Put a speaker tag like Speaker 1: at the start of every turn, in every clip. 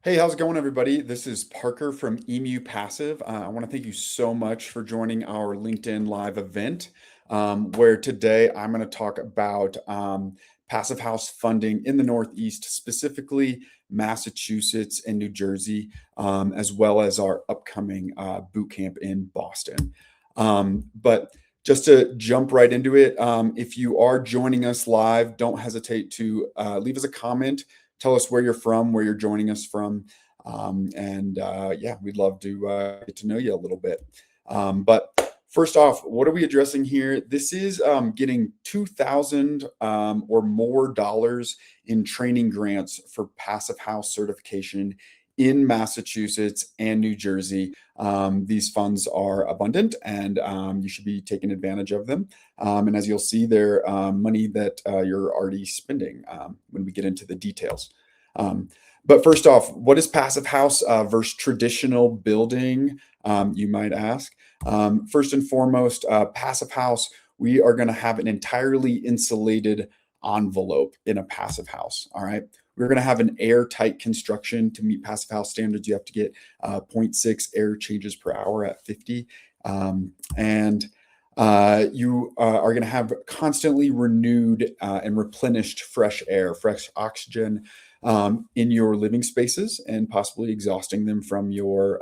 Speaker 1: Hey, how's it going, everybody? This is Parker from Emu Passive. I want to thank you so much for joining our LinkedIn Live event, where today I'm going to talk about passive house funding in the Northeast, specifically Massachusetts and New Jersey, as well as our upcoming boot camp in Boston. But just to jump right into it, if you are joining us live, don't hesitate to leave us a comment. Tell us where you're from, where you're joining us from. Yeah, we'd love to get to know you a little bit. But first off, what are we addressing here? This is getting 2,000 or more dollars in training grants for passive house certification in Massachusetts and New Jersey. These funds are abundant and you should be taking advantage of them. And as you'll see, they're money that you're already spending when we get into the details. But first off, what is passive house versus traditional building, you might ask? First and foremost, passive house, we are going to have an entirely insulated envelope in a passive house. All right. We're going to have an airtight construction. To meet passive house standards, you have to get 0.6 air changes per hour at 50. You are going to have constantly renewed and replenished fresh air, fresh oxygen in your living spaces, and possibly exhausting them from your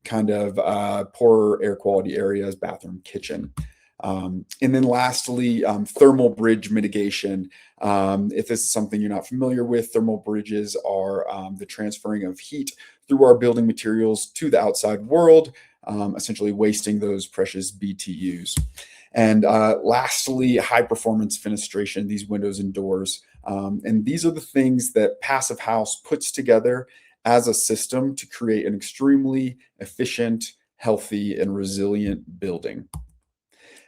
Speaker 1: poorer air quality areas, bathroom, kitchen. And then lastly, thermal bridge mitigation. If this is something you're not familiar with, thermal bridges are the transferring of heat through our building materials to the outside world, essentially wasting those precious BTUs. And lastly, high performance fenestration, these windows and doors. And these are the things that Passive House puts together as a system to create an extremely efficient, healthy, and resilient building.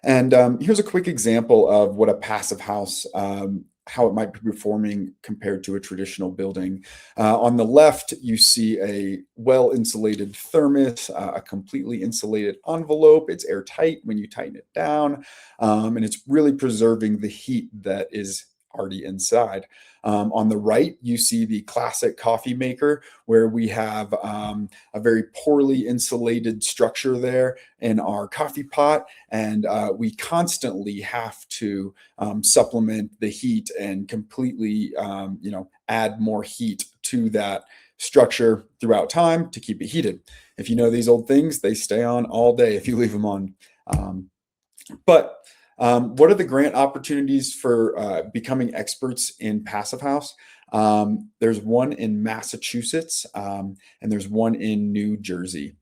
Speaker 1: And here's a quick example of what a passive house, how it might be performing compared to a traditional building. On the left, you see a well-insulated thermos, a completely insulated envelope. It's airtight when you tighten it down, and it's really preserving the heat that is already inside. On the right, you see the classic coffee maker, where we have a very poorly insulated structure there in our coffee pot, and we constantly have to supplement the heat and completely, add more heat to that structure throughout time to keep it heated. If you know these old things, they stay on all day if you leave them on. What are the grant opportunities for becoming experts in Passive House? There's one in Massachusetts and there's one in New Jersey.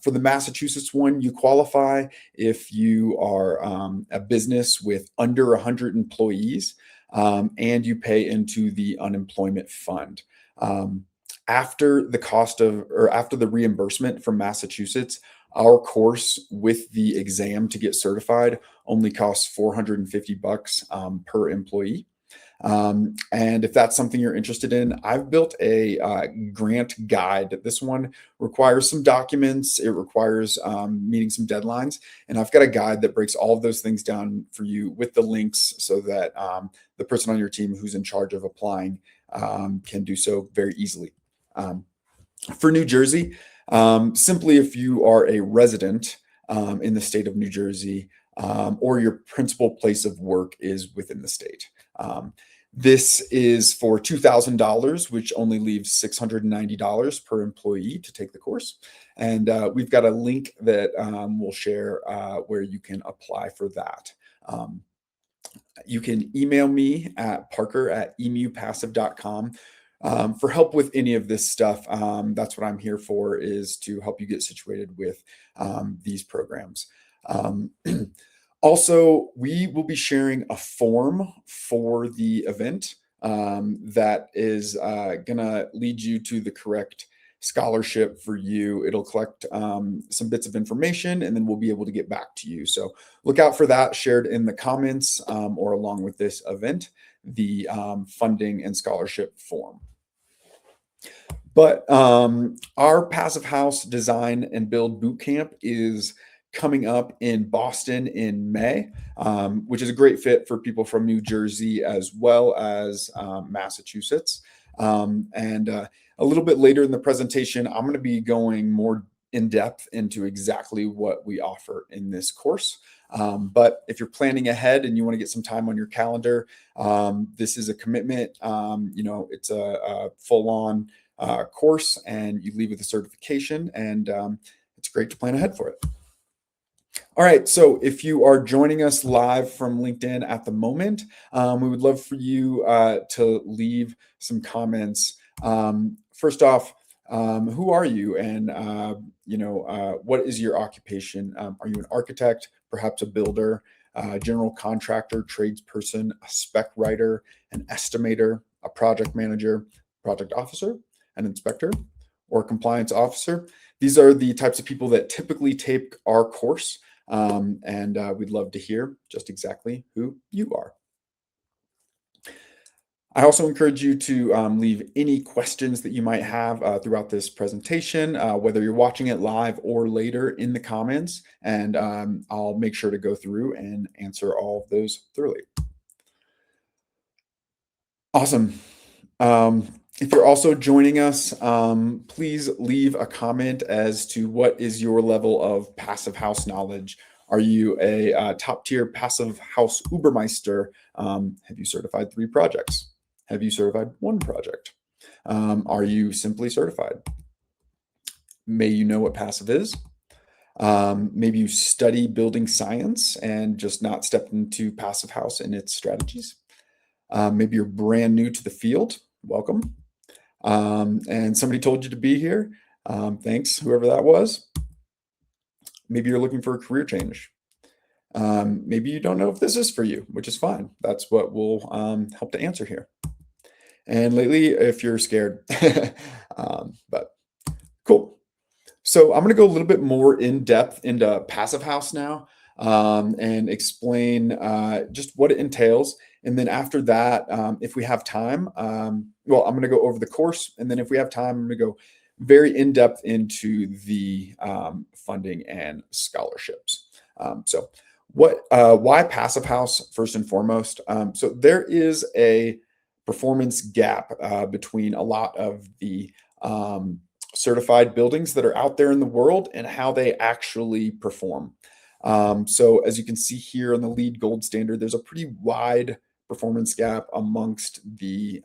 Speaker 1: For the Massachusetts one, you qualify if you are a business with under 100 employees and you pay into the unemployment fund. After the reimbursement from Massachusetts, our course with the exam to get certified only costs $450 per employee. And if that's something you're interested in, I've built a grant guide. This one requires some documents. It requires meeting some deadlines. And I've got a guide that breaks all of those things down for you with the links so that the person on your team who's in charge of applying can do so very easily. For New Jersey, simply if you are a resident in the state of New Jersey or your principal place of work is within the state. This is for $2,000, which only leaves $690 per employee to take the course. And we've got a link that we'll share where you can apply for that. You can email me at parker@emupassive.com. For help with any of this stuff. That's what I'm here for, is to help you get situated with these programs. Also, we will be sharing a form for the event that is going to lead you to the correct scholarship for you. It'll collect some bits of information, and then we'll be able to get back to you. So look out for that shared in the comments or along with this event, the funding and scholarship form. But our Passive House Design and Build Bootcamp is coming up in Boston in May, which is a great fit for people from New Jersey as well as Massachusetts. And a a little bit later in the presentation, I'm going to be going more in depth into exactly what we offer in this course. But if you're planning ahead and you want to get some time on your calendar, this is a commitment. It's a full-on course, and you leave with a certification, and it's great to plan ahead for it. All right, so if you are joining us live from LinkedIn at the moment, we would love for you to leave some comments. First off, who are you, and what is your occupation? Are you an architect, perhaps a builder, general contractor, tradesperson, a spec writer, an estimator, a project manager, project officer, an inspector, or a compliance officer? These are the types of people that typically take our course. And we'd love to hear just exactly who you are. I also encourage you to leave any questions that you might have throughout this presentation, whether you're watching it live or later, in the comments, and I'll make sure to go through and answer all of those thoroughly. Awesome. If you're also joining us, please leave a comment as to what is your level of passive house knowledge. Are you a top-tier passive house Ubermeister? Have you certified 3 projects? Have you certified 1 project? Are you simply certified? May you know what passive is? Maybe you study building science and just not stepped into passive house and its strategies. Maybe you're brand new to the field. Welcome. And somebody told you to be here. Thanks, whoever that was. Maybe you're looking for a career change. Maybe you don't know if this is for you, which is fine. That's what we'll help to answer here. And lately, if you're scared, but cool. So I'm going to go a little bit more in depth into passive house now, and explain just what it entails. And then after that, if we have time, well, I'm going to go over the course. And then if we have time, I'm going to go very in depth into the funding and scholarships. So why passive house, first and foremost? So there is a performance gap between a lot of the certified buildings that are out there in the world and how they actually perform. So as you can see here on the LEED Gold standard, there's a pretty wide performance gap amongst the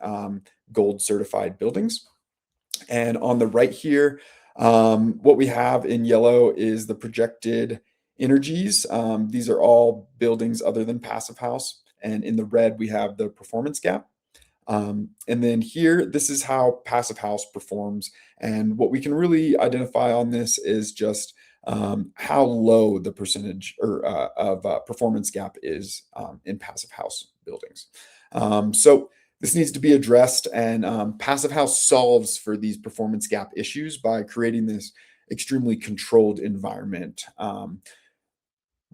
Speaker 1: gold certified buildings. And on the right here, what we have in yellow is the projected energies. These are all buildings other than passive house. And in the red, we have the performance gap. And then here, this is how passive house performs. And what we can really identify on this is just how low the percentage of performance gap is in passive house buildings. So this needs to be addressed, and passive house solves for these performance gap issues by creating this extremely controlled environment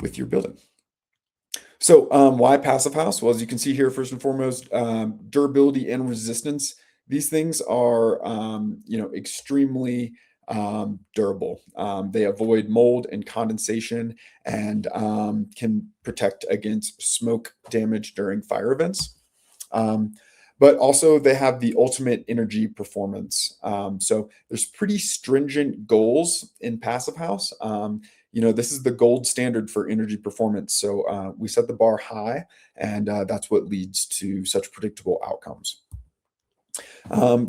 Speaker 1: with your building. So why passive house? Well, as you can see here, first and foremost, durability and resistance. These things are, extremely durable. They avoid mold and condensation, and can protect against smoke damage during fire events. But also they have the ultimate energy performance. So there's pretty stringent goals in passive house. This is the gold standard for energy performance. So we set the bar high, and that's what leads to such predictable outcomes.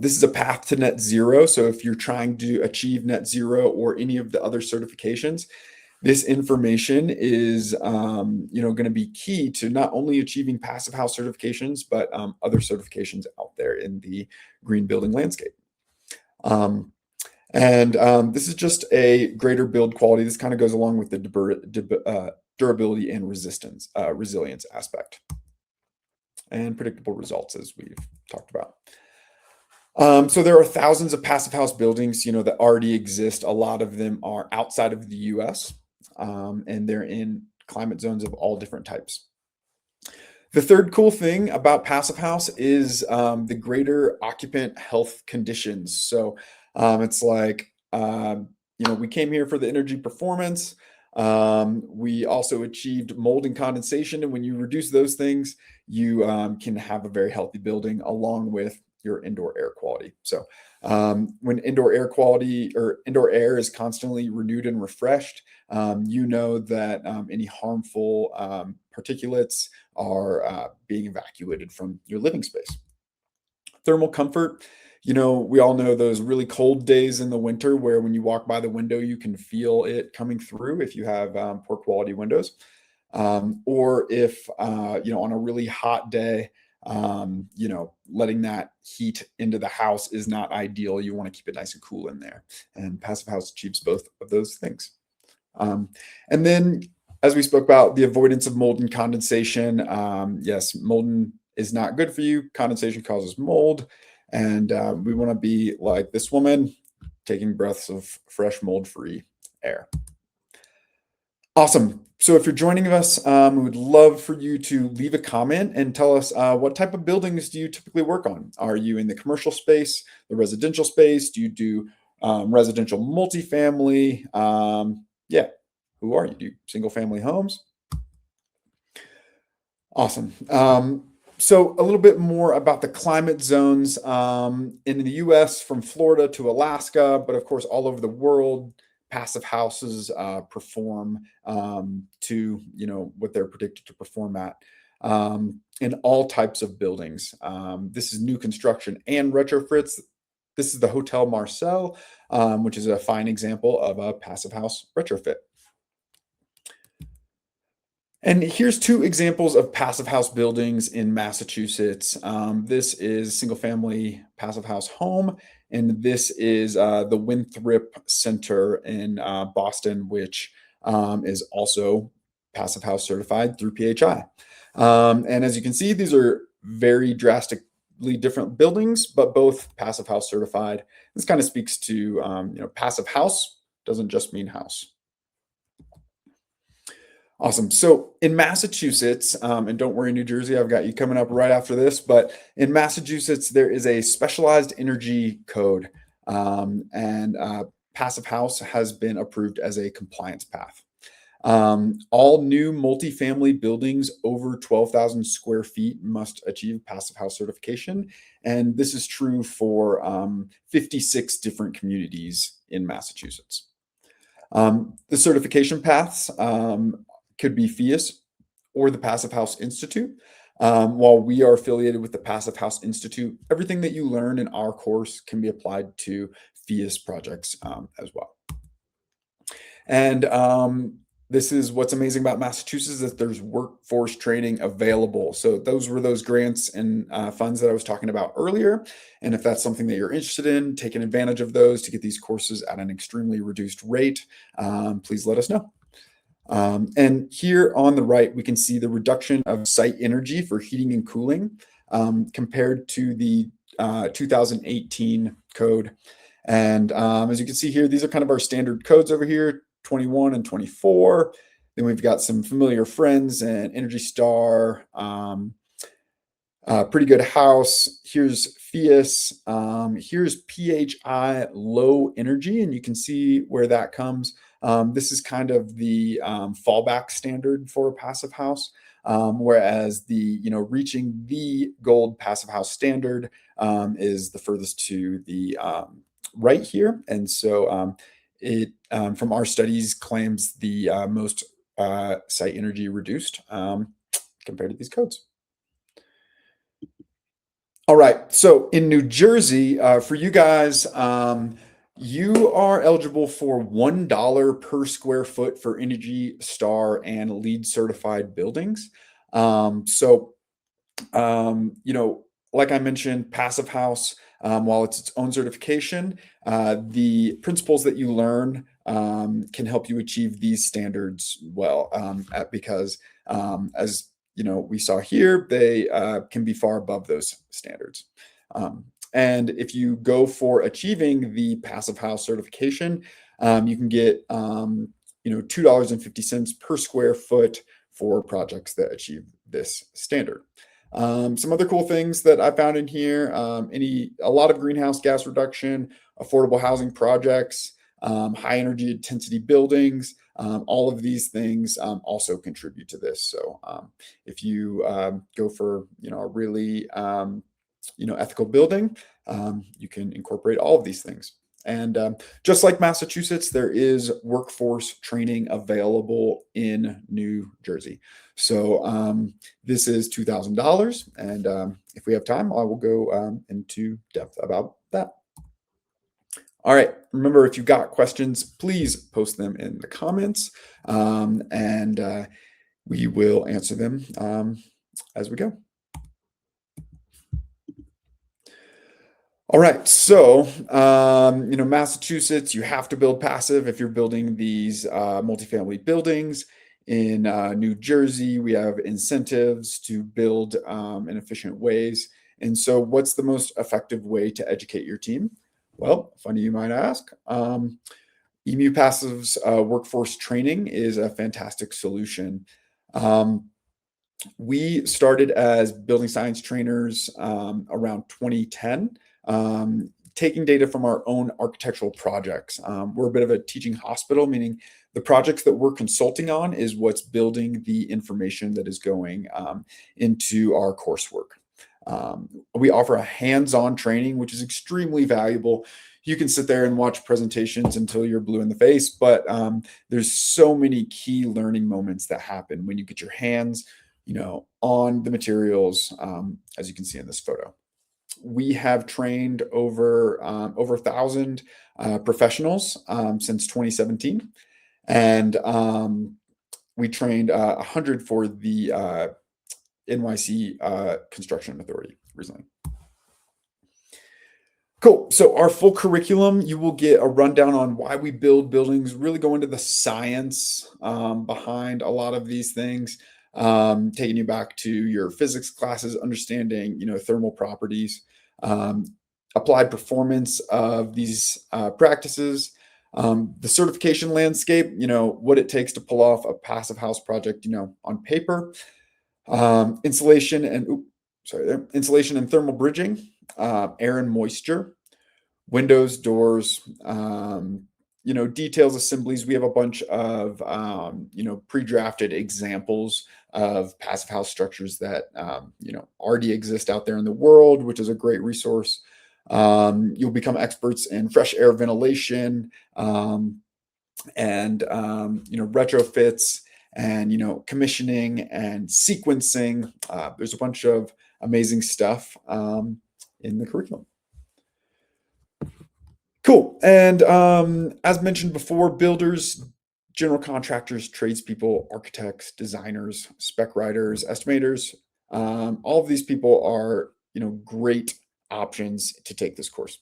Speaker 1: This is a path to net zero. So if you're trying to achieve net zero or any of the other certifications, this information is, going to be key to not only achieving passive house certifications, but other certifications out there in the green building landscape. This is just a greater build quality. This kind of goes along with the durability and resilience aspect, and predictable results, as we've talked about. So there are thousands of passive house buildings, that already exist. A lot of them are outside of the US, and they're in climate zones of all different types. The third cool thing about passive house is the greater occupant health conditions. So it's like, we came here for the energy performance. We also achieved mold and condensation. And when you reduce those things, you can have a very healthy building along with your indoor air quality. So when indoor air quality or indoor air is constantly renewed and refreshed, you know that any harmful particulates are being evacuated from your living space. Thermal comfort. We all know those really cold days in the winter where when you walk by the window, you can feel it coming through if you have poor quality windows. Or if, on a really hot day, letting that heat into the house is not ideal. You want to keep it nice and cool in there. And Passive House achieves both of those things. And then, as we spoke about, the avoidance of mold and condensation. Yes, mold is not good for you. Condensation causes mold. And we want to be like this woman, taking breaths of fresh mold-free air. Awesome. So if you're joining us, we would love for you to leave a comment and tell us what type of buildings do you typically work on? Are you in the commercial space, the residential space? Do you do residential multifamily? Yeah. Who are you? Do you single family homes? Awesome. So a little bit more about the climate zones in the US from Florida to Alaska, but of course all over the world. Passive houses perform to what they're predicted to perform at in all types of buildings. This is new construction and retrofits. This is the Hotel Marcel, which is a fine example of a passive house retrofit. And here's two examples of passive house buildings in Massachusetts. This is single family passive house home, and this is the Winthrop Center in Boston, which is also passive house certified through PHI. And as you can see, these are very drastically different buildings, but both passive house certified. This kind of speaks to, passive house doesn't just mean house. Awesome. So in Massachusetts, and don't worry, New Jersey, I've got you coming up right after this, but in Massachusetts, there is a specialized energy code, and Passive House has been approved as a compliance path. All new multifamily buildings over 12,000 square feet must achieve Passive House certification, and this is true for 56 different communities in Massachusetts. The certification paths could be FIAS or the Passive House Institute. While we are affiliated with the Passive House Institute, everything that you learn in our course can be applied to FIAS projects as well. And this is what's amazing about Massachusetts, is that there's workforce training available. So those were those grants and funds that I was talking about earlier. And if that's something that you're interested in, taking advantage of those to get these courses at an extremely reduced rate, please let us know. And here on the right, we can see the reduction of site energy for heating and cooling compared to the 2018 code. And as you can see here, these are kind of our standard codes over here, 21 and 24. Then we've got some familiar friends and Energy Star, Pretty Good House. Here's FIAS. Here's PHI Low Energy, and you can see where that comes. This is kind of the fallback standard for a passive house, whereas the reaching the gold passive house standard is the furthest to the right here, and so it from our studies claims the most site energy reduced compared to these codes. All right, so in New Jersey, for you guys, you are eligible for $1 per square foot for Energy Star and LEED certified buildings. Like I mentioned, Passive House, while it's its own certification, the principles that you learn can help you achieve these standards well, because as we saw here, they can be far above those standards. And if you go for achieving the Passive House certification, you can get $2.50 per square foot for projects that achieve this standard. Some other cool things that I found in here, a lot of greenhouse gas reduction, affordable housing projects, high energy intensity buildings, All of these things also contribute to this. So if you go for, a really, ethical building, you can incorporate all of these things. And just like Massachusetts, there is workforce training available in New Jersey. So this is $2,000. And if we have time, I will go into depth about that. All right. Remember, if you've got questions, please post them in the comments, and we will answer them as we go. All right, so Massachusetts, you have to build passive if you're building these multifamily buildings. In New Jersey, we have incentives to build in efficient ways. And so, what's the most effective way to educate your team? Well, funny you might ask. EMU Passive's workforce training is a fantastic solution. We started as building science trainers around 2010, taking data from our own architectural projects. We're a bit of a teaching hospital, meaning the projects that we're consulting on is what's building the information that is going into our coursework. We offer a hands-on training, which is extremely valuable. You can sit there and watch presentations until you're blue in the face, but there's so many key learning moments that happen when you get your hands on the materials, as you can see in this photo. We have trained over 1,000 professionals since 2017, and we trained 100 for the NYC Construction Authority recently. Cool. So our full curriculum, you will get a rundown on why we build buildings, really go into the science behind a lot of these things, taking you back to your physics classes, understanding, thermal properties, applied performance of these practices, the certification landscape, what it takes to pull off a passive house project, on paper, insulation and thermal bridging, air and moisture, windows, doors, details, assemblies. We have a bunch of, pre-drafted examples of passive house structures that, already exist out there in the world, which is a great resource. You'll become experts in fresh air ventilation, and, retrofits and, commissioning and sequencing. There's a bunch of amazing stuff in the curriculum. Cool. And as mentioned before, builders, general contractors, tradespeople, architects, designers, spec writers, estimators, all of these people are, great options to take this course.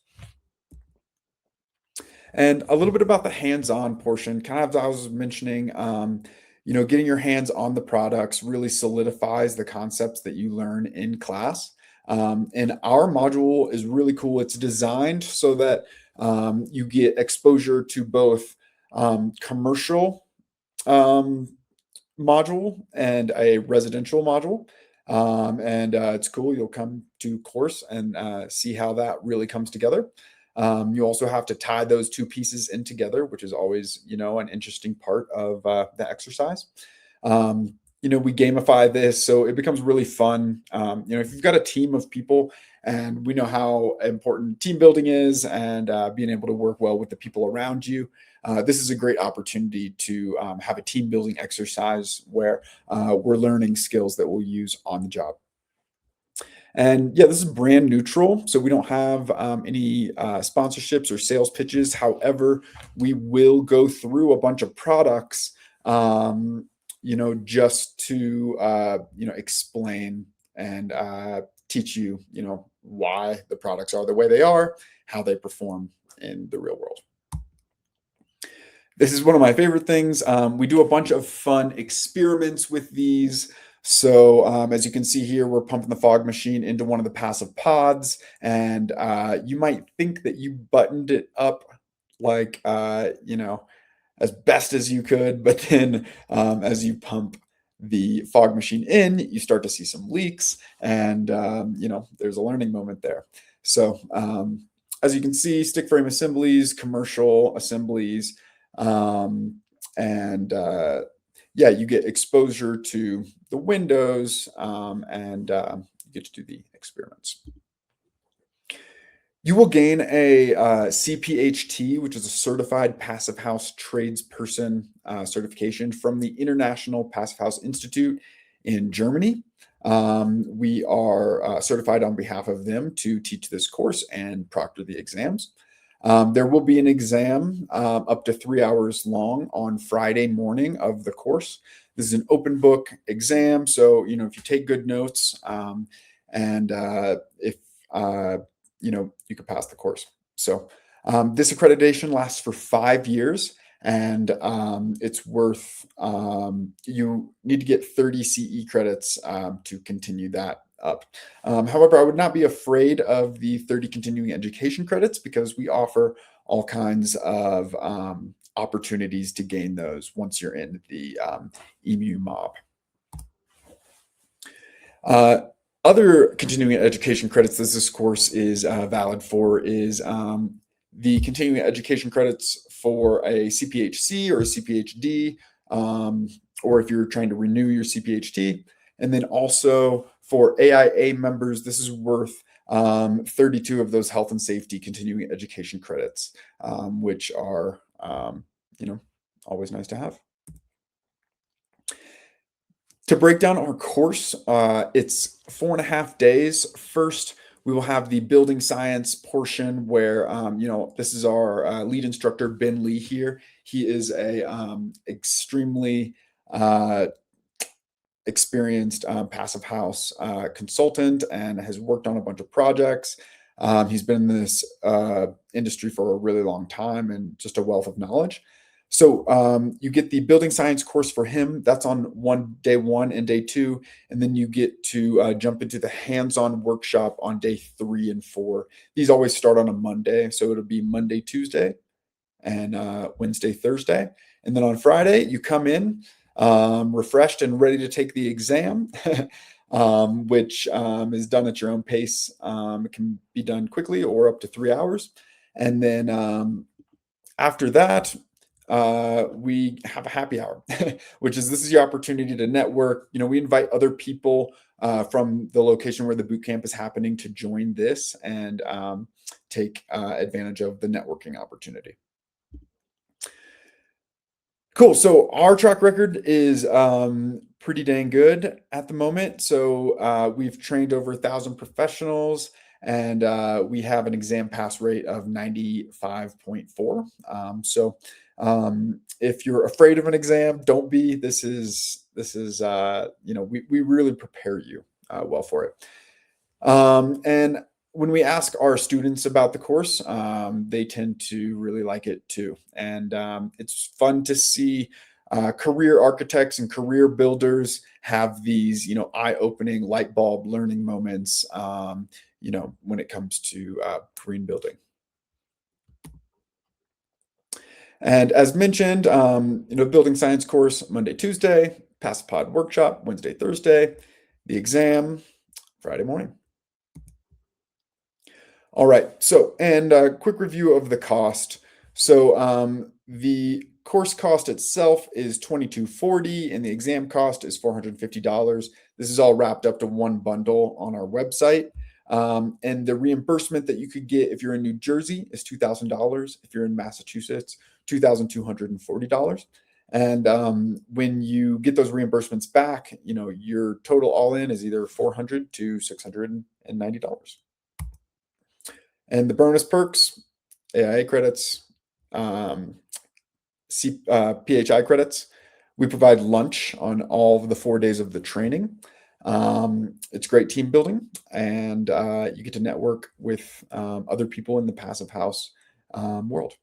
Speaker 1: And a little bit about the hands-on portion, kind of as I was mentioning, getting your hands on the products really solidifies the concepts that you learn in class. And our module is really cool. It's designed so that you get exposure to both commercial module and a residential module. And it's cool. You'll come to course and see how that really comes together. You also have to tie those two pieces in together, which is always, an interesting part of the exercise. We gamify this, so it becomes really fun. If you've got a team of people, and we know how important team building is, and being able to work well with the people around you, this is a great opportunity to have a team building exercise where we're learning skills that we'll use on the job. And yeah, this is brand neutral, so we don't have any sponsorships or sales pitches. However, we will go through a bunch of products, just to explain and teach you, why the products are the way they are, how they perform in the real world. This is one of my favorite things. We do a bunch of fun experiments with these. So as you can see here, we're pumping the fog machine into one of the passive pods, and you might think that you buttoned it up like, as best as you could, but then as you pump the fog machine in, you start to see some leaks, and there's a learning moment there. So as you can see, stick frame assemblies, commercial assemblies, and yeah, you get exposure to the windows, and you get to do the experiments. You will gain a CPHT, which is a Certified Passive House Tradesperson certification from the International Passive House Institute in Germany. We are certified on behalf of them to teach this course and proctor the exams. There will be an exam up to 3 hours long on Friday morning of the course. This is an open book exam, so if you take good notes, and if you could pass the course. So this accreditation lasts for 5 years, and it's worth, you need to get 30 CE credits to continue that up. However, I would not be afraid of the 30 continuing education credits because we offer all kinds of opportunities to gain those once you're in the EMU mob. Other continuing education credits that this course is valid for is the continuing education credits for a CPHC or a CPHD, or if you're trying to renew your CPHT. And then also for AIA members, this is worth 32 of those health and safety continuing education credits, which are, always nice to have. To break down our course, it's 4.5 days. First, we will have the building science portion where, this is our lead instructor, Ben Lee here. He is a extremely experienced passive house consultant and has worked on a bunch of projects. He's been in this industry for a really long time and just a wealth of knowledge. So you get the building science course for him. That's on day one and day two. And then you get to jump into the hands-on workshop on day 3 and 4. These always start on a Monday. So it'll be Monday, Tuesday, and Wednesday, Thursday. And then on Friday, you come in refreshed and ready to take the exam, which is done at your own pace. It can be done quickly or up to 3 hours. And then after that, we have a happy hour, which is this is your opportunity to network. We invite other people from the location where the boot camp is happening to join this and take advantage of the networking opportunity. Cool. So our track record is pretty dang good at the moment. So we've trained over 1,000 professionals, and we have an exam pass rate of 95.4. So if you're afraid of an exam, don't be. This is we really prepare you well for it. And when we ask our students about the course, they tend to really like it too. And it's fun to see career architects and career builders have these, eye-opening light bulb learning moments, when it comes to green building. And as mentioned, building science course, Monday, Tuesday, Passive Pod workshop, Wednesday, Thursday, the exam, Friday morning. All right, so, and a quick review of the cost. So the course cost itself is $22.40 and the exam cost is $450. This is all wrapped up to one bundle on our website. And the reimbursement that you could get if you're in New Jersey is $2,000. If you're in Massachusetts, $2,240. And when you get those reimbursements back, your total all in is either $400 to $690. And the bonus perks, AIA credits, PHI credits. We provide lunch on all of the 4 days of the training. It's great team building, and you get to network with other people in the passive house world.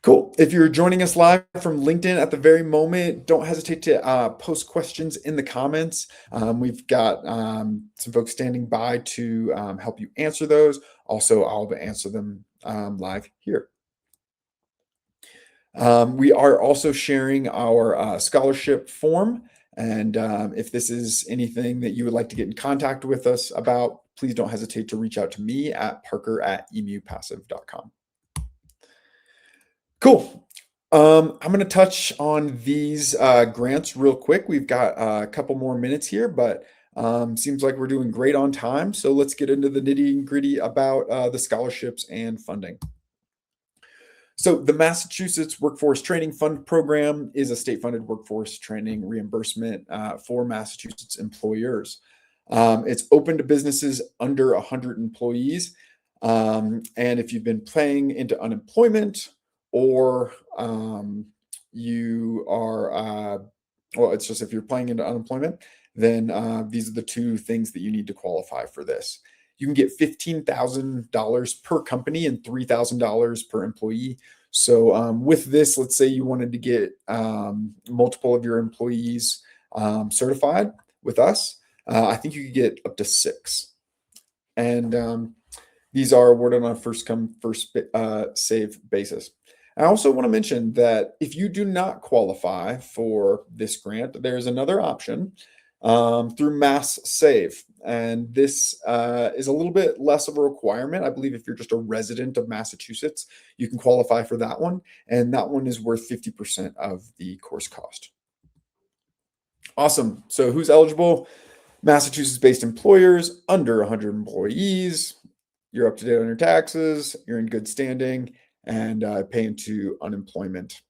Speaker 1: Cool. If you're joining us live from LinkedIn at the very moment, don't hesitate to post questions in the comments. We've got some folks standing by to help you answer those. Also, I'll answer them live here. We are also sharing our scholarship form. And if this is anything that you would like to get in contact with us about, please don't hesitate to reach out to me at parker@emupassive.com. Cool. I'm going to touch on these grants real quick. We've got a couple more minutes here, but seems like we're doing great on time. So let's get into the nitty gritty about the scholarships and funding. So the Massachusetts Workforce Training Fund program is a state-funded workforce training reimbursement for Massachusetts employers. It's open to businesses under 100 employees. And if you've been paying into unemployment or you are, well, it's just if you're paying into unemployment, then these are the two things that you need to qualify for this. You can get $15,000 per company and $3,000 per employee. So with this, let's say you wanted to get multiple of your employees certified with us, I think you could get up to 6. And these are awarded on a first come, first save basis. I also want to mention that if you do not qualify for this grant, there's another option through Mass Save. And this is a little bit less of a requirement. I believe if you're just a resident of Massachusetts, you can qualify for that one. And that one is worth 50% of the course cost. Awesome. So who's eligible? Massachusetts-based employers under 100 employees. You're up to date on your taxes. You're in good standing and pay into unemployment.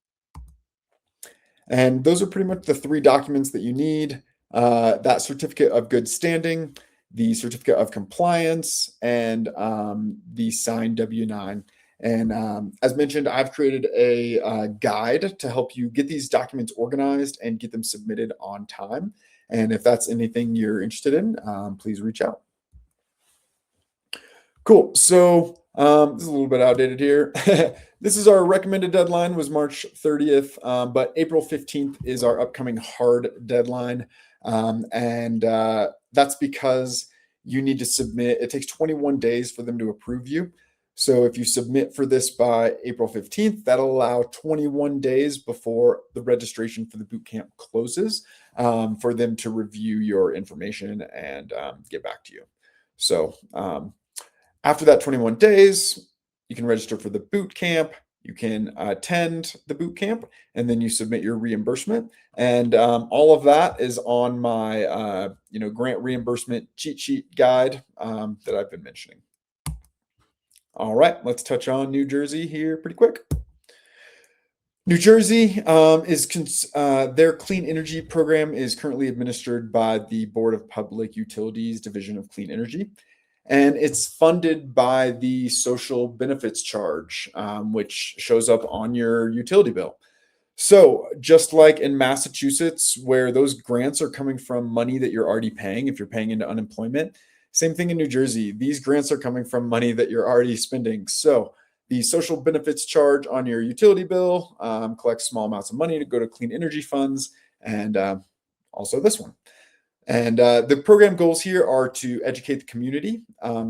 Speaker 1: And those are pretty much the 3 documents that you need. That certificate of good standing, the certificate of compliance, and the signed W-9. And as mentioned, I've created a guide to help you get these documents organized and get them submitted on time. And if that's anything you're interested in, please reach out. Cool. So this is a little bit outdated here. This is our recommended deadline was March 30th, but April 15th is our upcoming hard deadline. And that's because you need to submit. It takes 21 days for them to approve you. So if you submit for this by April 15th, that'll allow 21 days before the registration for the boot camp closes for them to review your information and get back to you. So after that 21 days, you can register for the boot camp. You can attend the boot camp, and then you submit your reimbursement. And all of that is on my grant reimbursement cheat sheet guide that I've been mentioning. All right, let's touch on New Jersey here pretty quick. New Jersey their clean energy program is currently administered by the Board of Public Utilities Division of Clean Energy. And it's funded by the social benefits charge, which shows up on your utility bill. So just like in Massachusetts, where those grants are coming from money that you're already paying, if you're paying into unemployment, same thing in New Jersey. These grants are coming from money that you're already spending. So the social benefits charge on your utility bill collects small amounts of money to go to clean energy funds, and also this one. And the program goals here are to educate the community,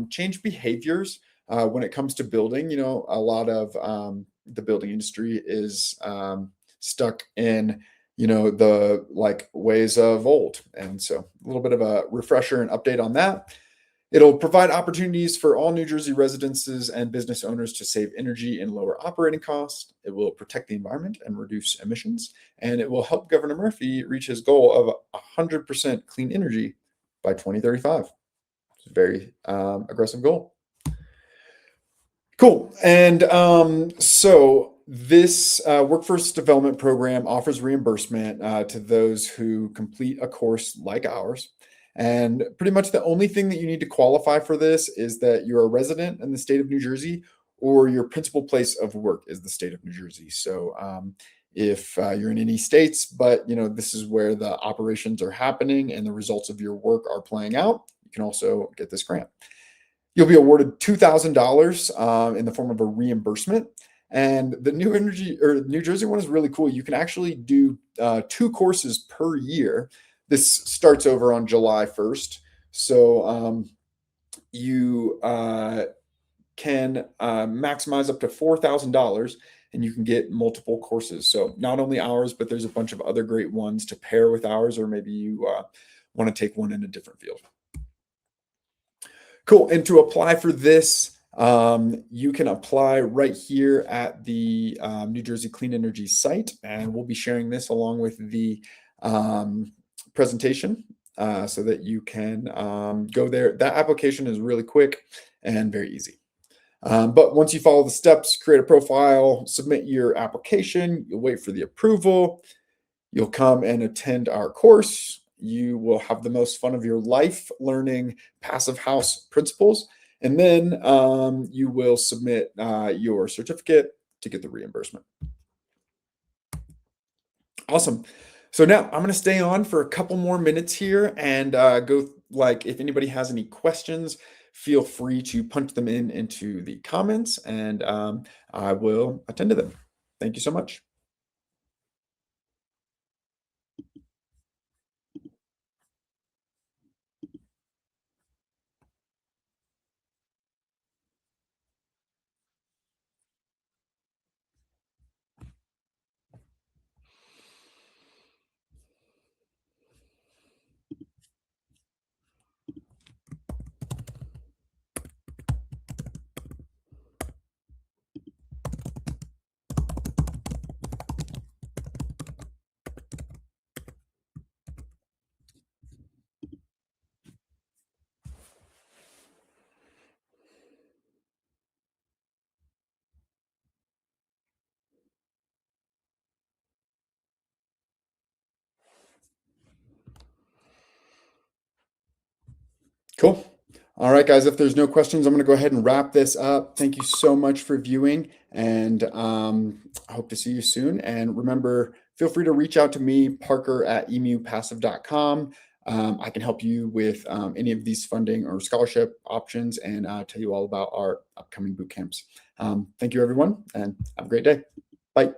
Speaker 1: change behaviors when it comes to building. You know, a lot of the building industry is stuck in, the ways of old. And so a little bit of a refresher and update on that. It'll provide opportunities for all New Jersey residences and business owners to save energy and lower operating costs. It will protect the environment and reduce emissions, and it will help Governor Murphy reach his goal of 100% clean energy by 2035. It's a very aggressive goal. Cool. And so this workforce development program offers reimbursement to those who complete a course like ours. And pretty much the only thing that you need to qualify for this is that you're a resident in the state of New Jersey, or your principal place of work is the state of New Jersey. So if you're in any states, but this is where the operations are happening and the results of your work are playing out, you can also get this grant. You'll be awarded $2,000 in the form of a reimbursement. And the New Jersey one is really cool. You can actually do 2 courses per year. This starts over on July 1st. So you can maximize up to $4,000, and you can get multiple courses. So not only ours, but there's a bunch of other great ones to pair with ours, or maybe you want to take one in a different field. Cool. And to apply for this, You can apply right here at the New Jersey Clean Energy site, and we'll be sharing this along with the presentation so that you can go there. That application is really quick and very easy. But once you follow the steps, create a profile, submit your application, you'll wait for the approval, you'll come and attend our course. You will have the most fun of your life learning passive house principles. And then you will submit your certificate to get the reimbursement. Awesome. So now I'm going to stay on for a couple more minutes here and go like if anybody has any questions, feel free to punch them into the comments and I will attend to them. Thank you so much. Cool. All right, guys, if there's no questions, I'm going to go ahead and wrap this up. Thank you so much for viewing, and I hope to see you soon. And remember, feel free to reach out to me, Parker at emupassive.com. I can help you with any of these funding or scholarship options and tell you all about our upcoming boot camps. Thank you, everyone, and have a great day. Bye.